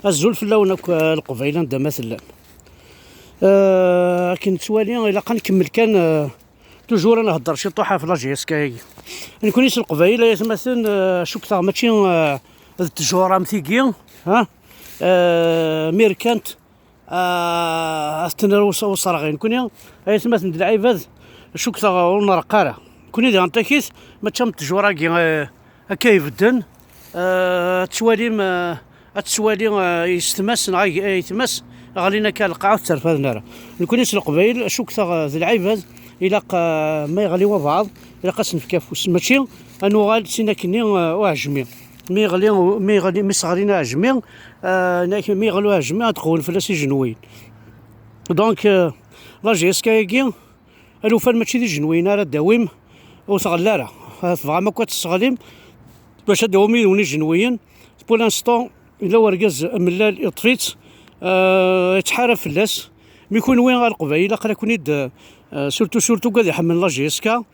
الزول فلاونا القبيله ندا مثلا. كي نتوالي الا نكمل كان توجور انا نهضر شي طوحه في لاجيس كاي نكون يس القبيله يتمثل شوك تاع ماشي التجوره مثيقي ها ميركانت استنر وصرغين كوني يتمثل العباد شوك تاع ونرقاره كوني دي انتكيس ما تشم التجوره كي كيف الدن تسوالي يستمس يتمس غالينا كالقاع ترفد نرى نكون يس القبيل شوك تاع العباد الى ما يغليو بعض الى قسم في كافوس ماشي انو غال سينا كني واعجمي مي صغارين عجمي مي يغلو عجمي تقول فلاسي جنوين دونك لا جي اس كايكي الوفان ماشي دي جنوين راه داويم وتغلاره تبغى ما كنت تستغلم باش داومي وني جنوين بور لانستون الا ورقز ملال يطفيت يتحارب فلاس مي يكون وين غير القبيله قرا كونيد سورتو قاعد يحمل لا جي اس كا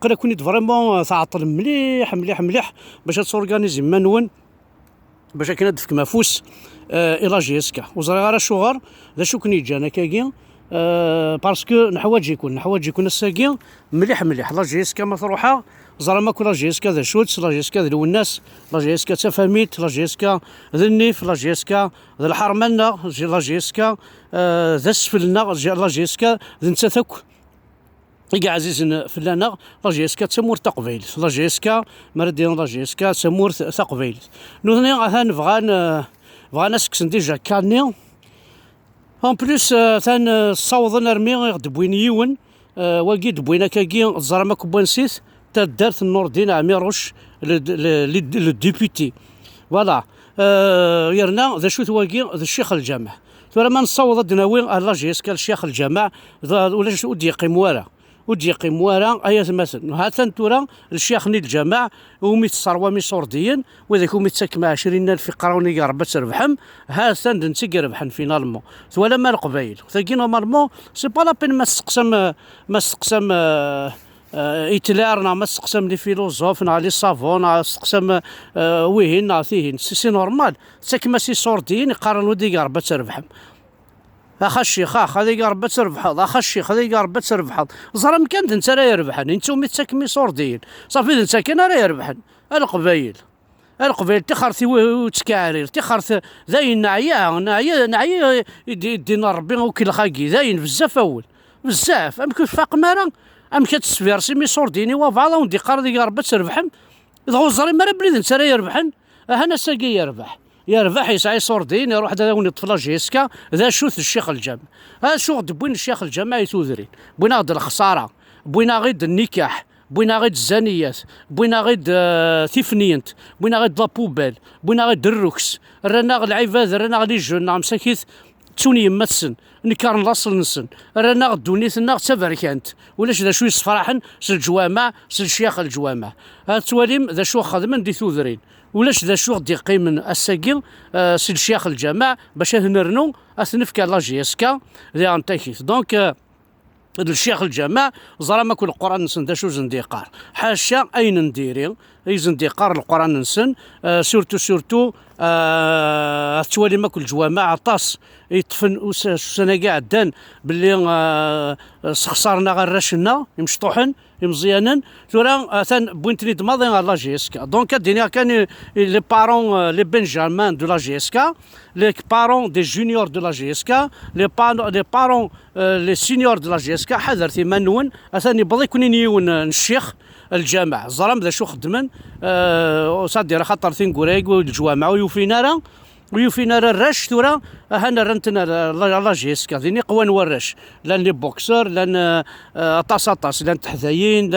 قرا كونيد فريمون تعطل مليح باش تورغانيزي منون باش كاين دفك مافوس الى جي اس كا وزرا غير شوغر ذا شو كني جانا كاكي باسكو نحواج يكون الساكي مليح لا جي اس كا ما تروحها زرا ما كل لا جي اس كا ذا شوتس لا جي اس كا ذا الناس لا جي اس كا تفاميت لا جي اس كا ذا النيف لا جي اس كا ذا الحرمنا لا جي اس كا ذا السفلنا لا جي اس كا ذا نتاثك يقع عزيز فلانا لا جي اس كا تمور تقبيل لا جي اس كا مردين لا جي اس كا تمور تقبيل نوثني هان بغانا سكسن ديجا كاني اون بليس ثان صوضنا نرمي غد بوين يون واكي دبوينا كاكي الزرما كوبانسيث تا دارت النور دين عميروش للديبيتي فوالا يرنا ذا شو تواكي ذا الشيخ الجامع ثم ما نصوض دناوين لا جي اس كا الشيخ الجامع ولا شو ودي يقيم ورا ايا مثلا هاتن تورا الشيخ نيد الجامع وميت الصروه مي صورديين وذاك وميت ساكمه 20,000 في قراوني ربات تربحهم هاتن نتي ربحن فينالمون ولا ما القبايل ثقين نورمالمون سي با لا بين ما استقسم ايتلارنا ما استقسم لي فيلوزوفنا لي صافون استقسم ويهن فيهن سي نورمال ساكمه سي صورديين يقارنوا ديك ربات تربحهم اخا الشيخ هذيك ربات تربح اخا الشيخ هذيك ربات تربح زرا مكان انت راه يربحن انتم تساكمي صوردين صافي انت كان راه يربحن القبايل تخرثي وتكارير تخرث ذاين نعيا يدينا ربي وكل خاقي ذاين بزاف اول بزاف امك فاق مارا امك تسفيرسي مي صورديني وفعلا وندي قار ديك ربات تربحن ضغو زري مرا بليد انت راه يربحن هنا ساقي يربح يسعي صوردين يروح هذا ونطفلا جيسكا ذا شوث الشيخ الجامع هذا شو بوين الشيخ الجامع يتوذرين بوينا غد الخساره بوينا غيد النكاح بوينا غيد الزانيات بوينا غيد ثيفنينت بوينا غيد لابوبال بوينا غيد الروكس رانا العباد رانا لي جون مساكيث توني يمسن نكار لاصل نسن رانا غدونيتنا تبركانت ولاش ذا شو يصفراحن سل الجوامع سل الشيخ الجوامع هاد تواليم ذا شو خدمن دي توذرين ولاش ذا شو غدي يقيم من الساقي سي الشيخ الجامع باش نرنو اثنفكا لا جي اس كا ذا انتكيث دونك الشيخ الجامع زرا ما كل القران نسن دا شو زنديقار حاشا اين نديري اي زنديقار القران نسن سورتو توالي ما كل جوامع عطاس يطفن سنه كاع دان باللي خسرنا غير راشنا يمشطوحن مزيانا تورا ثان بوينتني دماضي على لا جي اس كا دونك الدنيا كان لي بارون لي بنجامين دو لا جي اس كا لي بارون دي جونيور دو لا جي اس كا لي بارون لي سينيور دو لا جي اس كا حذرتي منون ثاني بضي كوني يون الشيخ الجامع زرام ذا شو خدمن صادي راه خاطر ثين كوريك والجوامع ويوفينا الرش ثورا هنا رنتنا لا جيسكا ذيني قوان ورش لان لي بوكسر لان طاس لان تحذايين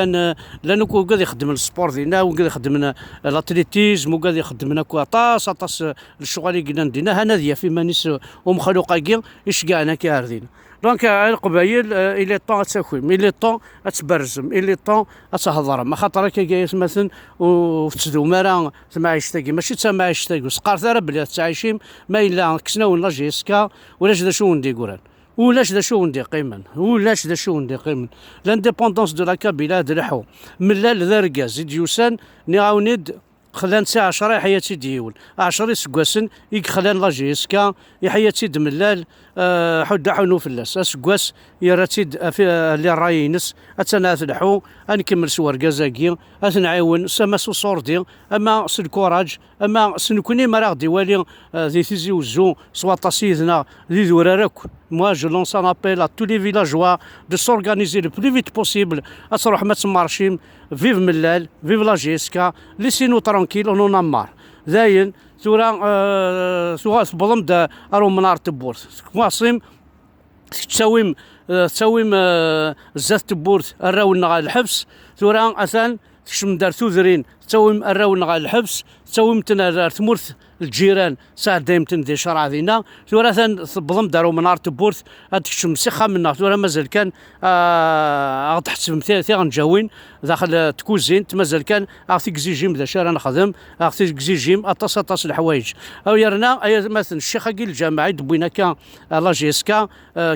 لان وقاعد يخدم السبور دينا وقاعد يخدم الاتليتيزم وقاعد يخدم طاس الشغل اللي دينا هنا ذيا في مانيس ومخلوقا كي ايش كاعنا كاردين دونك القبايل الي طون تساكم الي طون تبرزم الي طون تهضر ما خاطر كي مثلا وفتدو مرا تما يشتاقي ماشي تما يشتاقي وسقار ثرا بلي تعايشين ما الا كسنا ولا جيسكا ولاش ذا شو ندي قران ولاش ذا شو ندي قيمن لانديبوندونس دو لا كابيلا درحو ملال ذا ركاز ديوسان نعاوند خلان ساعة 10 حياتي ديول 10 سكواسن خلان لا جي اس كا يحياتي دملال حدا حنو فلاس اسكواس يراتيد في اللي راينس اتنا تلحو انكمل سوار كازاكي اتنعاون سما سو صوردي اما سالكوراج اما سنكوني مرا غدي والي ذي تيزي وزو سوا سيدنا ذي ذوراراك. Moi, je lance un appel à tous les villageois de s'organiser le plus vite possible. أتروح ما تمارشيم فيف ملال فيف لا جيسكا ليسينو ترانكيل اون اون مار زاين ثورا تبضم دا ارو منار تبورت كواصيم تساويم زات تبورت الراونا على الحبس ثورا اثان تكشم دار ثوذرين تساويم الراونا على الحبس تساويم تنا ثمورث الجيران ساعة دايم تندي شرع ذينا ثورا ثان بضم دارو منار تبورث هادشم سخة منا ثورا مازال كان غتحسب ثي غنجاوين داخل تكوزين مازال كان اغتي كزيجيم ذا شارع نخدم اغتي كزيجيم اطاس الحوايج او يرنا مثلا الشيخ كي الجامعي دبينا كان لا جيسكا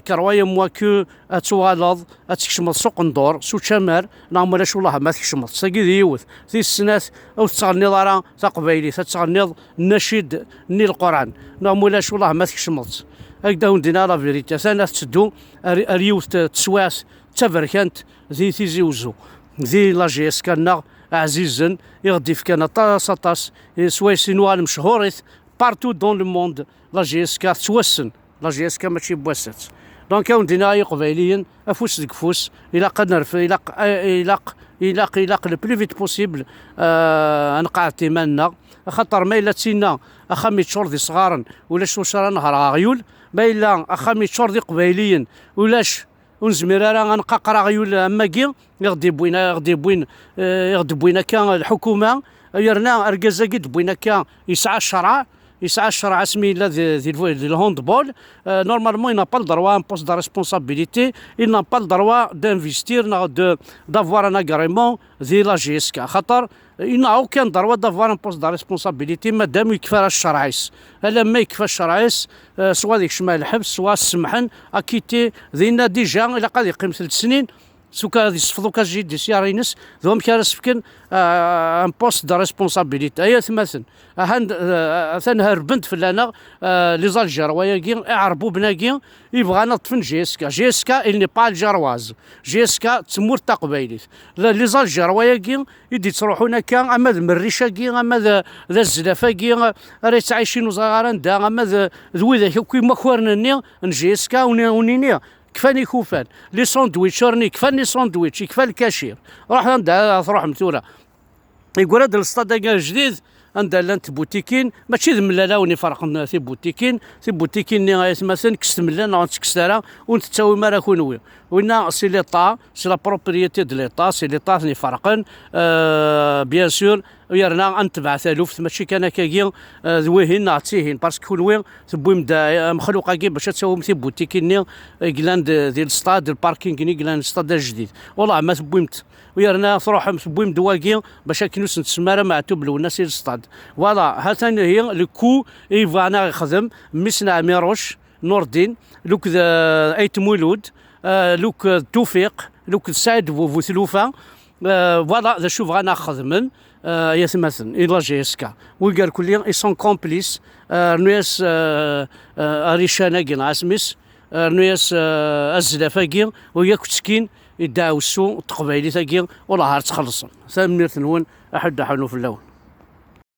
كروايه مواكو اتوالض اتكشمل سوق ندور سو تشامر نعملاش والله ما تكشمل ساكي ديوث في السنات او تغني راه تقبايلي تغني النشيد ني القران نعملاش والله ما تكشملت هكذا ندينا لا فيريتي ثاني تسدو اليوث تسواس تبركانت ذي تيزي وزو ذي لا جي اس كان عزيزا يغدي في كان طاس سويسي نوال مشهوريث بارتو دون لو موند لا جي اس كا توسن لا جي اس كا ماشي بواسات دونك كاوندينا قبيليا افوس ديك فوس الى قدر الى لو بلو فيت بوسيبل نقع تيماننا خاطر ما الا تينا اخا شهور صغارا ولا شو شرا نهار غيول ما الا اخا شهور قبيليا ولاش ونزمير راه غنقاقرا غيول ماكي يغدي بوينا كان الحكومه يرنا اركازاكي بوينا كان يسعى الشرع سميلا دي الهوندبول نورمالمون il n'a pas le droit un poste de responsabilité il n'a pas le droit d'investir d'avoir un agrément دي لا جي اس كا خاطر il n'a aucun droit d'avoir un poste de responsabilité مادام يكفى الشرعيس الا ما يكفى الشرعيس سوا ديك شمال الحبس سوا السمحن اكيتي دينا ديجا الا قاد يقيم 3 سنين سوكا غادي يصفضو كاجي دي سيارينس دوم كارسفكن ان بوست دو ريسبونسابيليتي ايا ثمثن ثنهر بنت فلانا لي زالجيروايا يعربوا بناكي يبغانا طفن جيسكا il n'est pas الجرواز جيسكا تمور تقبايليت لي زالجيروايا يدي تروحونا كان اما المريشه كي اما ذا الزلافه كي راه تعيشين وصغاران دا اما ذوي كي مخورني نجيسكا ونيني كفاني كوفان لي ساندويتش راني كفاني ساندويتش يكفى الكاشير روح عندها تروح مثوره يقول هذا السطاد جديد عندها لانت بوتيكين ماشي ذم لا وني فرق في بوتيكين ني مثلا كستم لنا نتكسرها ونتساوي ما راه كونوي وإنا سي ليطا سي لا بروبريتي دو ليطا سي ليطا ثني فرقن بيان سور ويرنا نتبع ثالوث ماشي كان كاكي ذويهن نعطيهن باسكو كونوي تبويم دا مخلوقه كي باش تساوي في بوتيكين كلان ديال الستاد الباركينغ ني كلان الستاد الجديد والله ما تبويمت ويرنا تروح تبويم دواكي باش كنوس نتسمى معتوب الناس الستاد فوالا هاتان هي الكو ايفانا يخدم مسنا ميروش نور الدين لوك ايت مولود لوك توفيق لوك سعد وثلوفه فوالا ذا شوف غانا خدمن يتمثل الى جي اس كا وقال كليا اي سون كومبليس ناس اريشانا كين عاسميس ناس الزلافه وياك تسكين يدعوا السوق التقبايلي تاكي والله تخلصن ثامن نون احد حنو في اللون.